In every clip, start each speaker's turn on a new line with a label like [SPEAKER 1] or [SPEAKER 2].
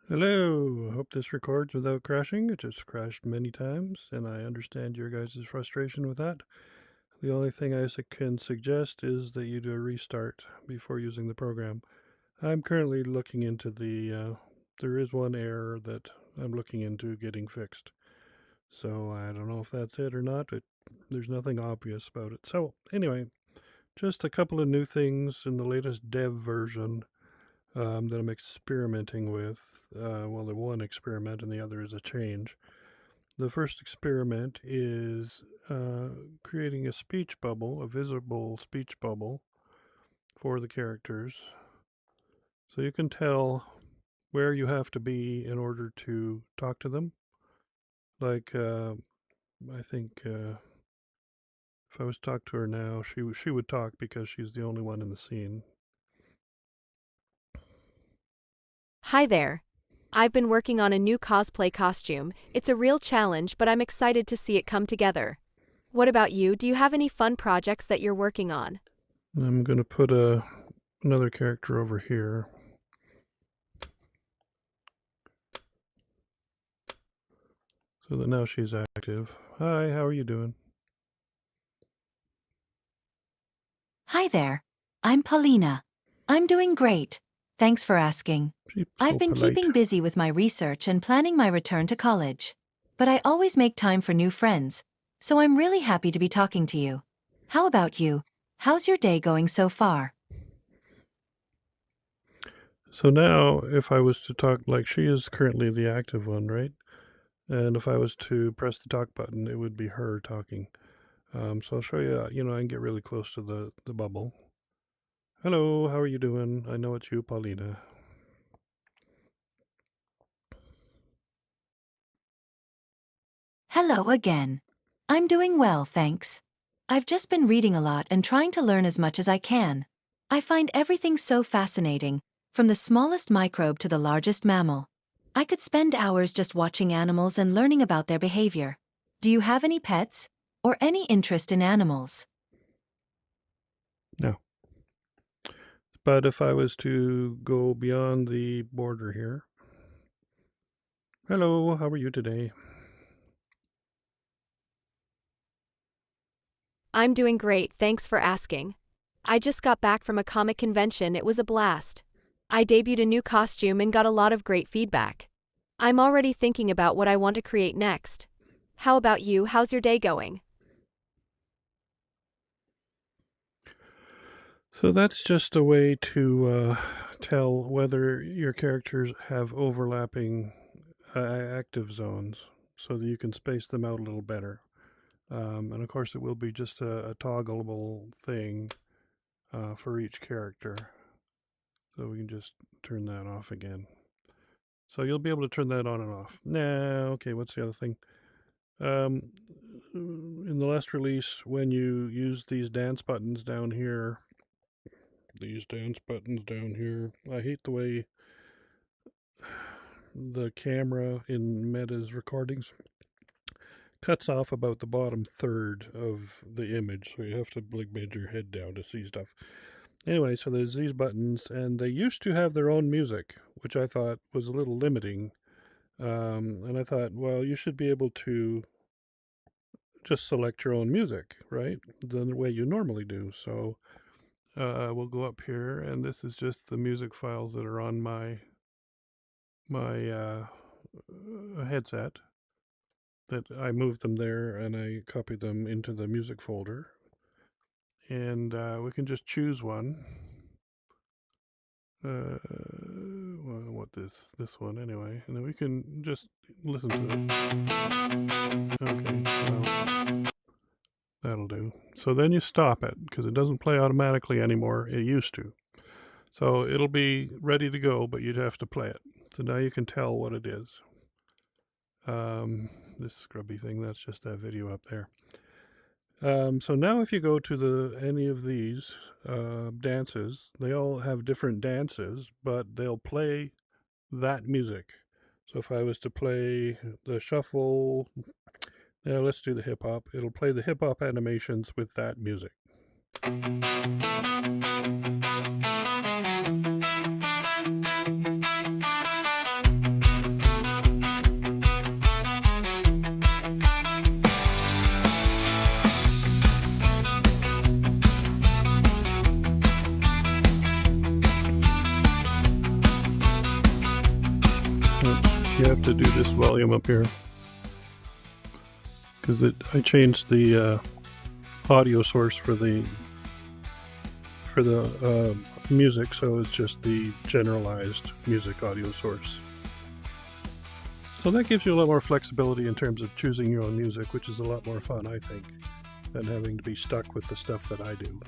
[SPEAKER 1] Hello. Hope this records without crashing. It just crashed many times, and I understand your guys' frustration with that. The only thing can suggest is that you do a restart before using the program. I'm currently looking into there is one error that I'm looking into getting fixed. So I don't know if that's it or not. There's nothing obvious about it. So anyway, just a couple of new things in the latest dev version that I'm experimenting with. Well, the one experiment and the other is a change. The first experiment is creating a speech bubble, a visible speech bubble for the characters. So you can tell where you have to be in order to talk to them. Like, I think if I was to talk to her now, she would talk because she's the only one in the scene.
[SPEAKER 2] Hi there. I've been working on a new cosplay costume. It's a real challenge, but I'm excited to see it come together. What about you? Do you have any fun projects that you're working on?
[SPEAKER 1] I'm going to put another character over here so that now she's active. Hi, how are you doing?
[SPEAKER 3] Hi there. I'm Paulina. I'm doing great. Thanks for asking.
[SPEAKER 1] She's
[SPEAKER 3] I've
[SPEAKER 1] so
[SPEAKER 3] been
[SPEAKER 1] polite.
[SPEAKER 3] keeping busy with my research and planning my return to college. But I always make time for new friends, so I'm really happy to be talking to you. How about you? How's your day going so far?
[SPEAKER 1] So now, if I was to talk, like she is currently the active one, right? And if I was to press the talk button, it would be her talking. So I'll show you, I can get really close to the bubble. Hello, how are you doing? I know it's you, Paulina.
[SPEAKER 3] Hello again. I'm doing well, thanks. I've just been reading a lot and trying to learn as much as I can. I find everything so fascinating, from the smallest microbe to the largest mammal. I could spend hours just watching animals and learning about their behavior. Do you have any pets? Or any interest in animals?
[SPEAKER 1] No. But if I was to go beyond the border here, hello, how are you today?
[SPEAKER 2] I'm doing great, thanks for asking. I just got back from a comic convention, it was a blast. I debuted a new costume and got a lot of great feedback. I'm already thinking about what I want to create next. How about you? How's your day going?
[SPEAKER 1] So that's just a way to tell whether your characters have overlapping active zones so that you can space them out a little better. And of course, it will be just a toggleable thing for each character. So we can just turn that off again. So you'll be able to turn that on and off. Now, okay, what's the other thing? Um, in the last release, when you use these dance buttons down here, I hate the way the camera in Meta's recordings cuts off about the bottom third of the image, so you have to like bend your head down to see stuff. Anyway, so there's these buttons, and they used to have their own music, which I thought was a little limiting. And I thought, well, you should be able to just select your own music, right? The way you normally do. So we'll go up here, and this is just the music files that are on my headset. That I moved them there, and I copied them into the music folder. And we can just choose one. Well, I want this one anyway, and then we can just listen to it. Okay, well, that'll do. So then you stop it because it doesn't play automatically anymore. It used to. So it'll be ready to go, but you'd have to play it. So now you can tell what it is. This scrubby thing, that's just that video up there. So now if you go to any of these dances, they all have different dances, but they'll play that music. So if I was to play the shuffle, yeah, let's do the hip hop. It'll play the hip hop animations with that music. to do this volume up here because I changed the audio source for the music, so it's just the generalized music audio source. So that gives you a lot more flexibility in terms of choosing your own music, which is a lot more fun, I think, than having to be stuck with the stuff that I do.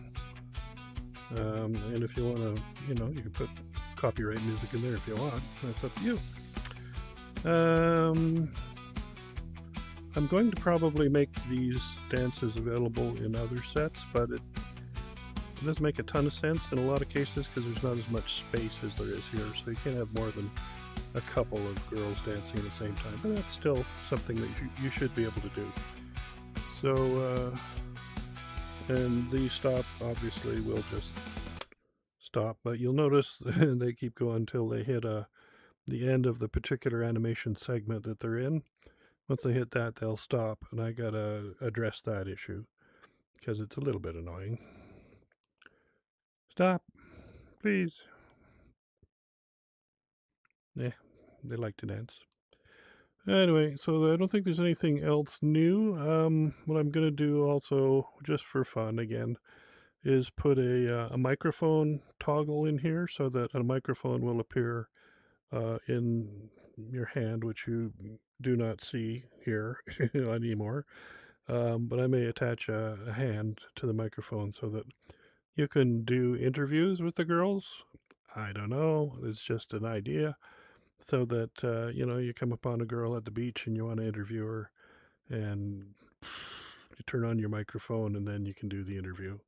[SPEAKER 1] And if you want to, you can put copyright music in there if you want. That's up to you. I'm going to probably make these dances available in other sets, but it doesn't make a ton of sense in a lot of cases because there's not as much space as there is here, so you can't have more than a couple of girls dancing at the same time, but that's still something that you should be able to do. So, and these stop, obviously, will just stop, but you'll notice they keep going until they hit the end of the particular animation segment that they're in. Once they hit that, they'll stop, and I gotta address that issue because it's a little bit annoying. Stop, please. Yeah, they like to dance. Anyway, so I don't think there's anything else new. What I'm gonna do also, just for fun again, is put a microphone toggle in here so that a microphone will appear in your hand, which you do not see here anymore. But I may attach a hand to the microphone so that you can do interviews with the girls. I don't know. It's just an idea. So that, you come upon a girl at the beach and you want to interview her, and you turn on your microphone and then you can do the interview.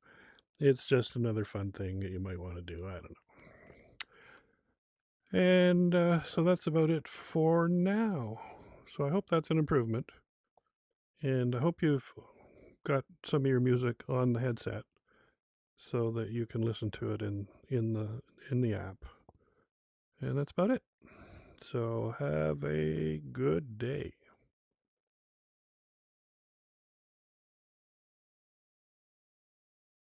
[SPEAKER 1] It's just another fun thing that you might want to do. I don't know. And so that's about it for now. So I hope that's an improvement. And I hope you've got some of your music on the headset so that you can listen to it in the app. And that's about it. So have a good day.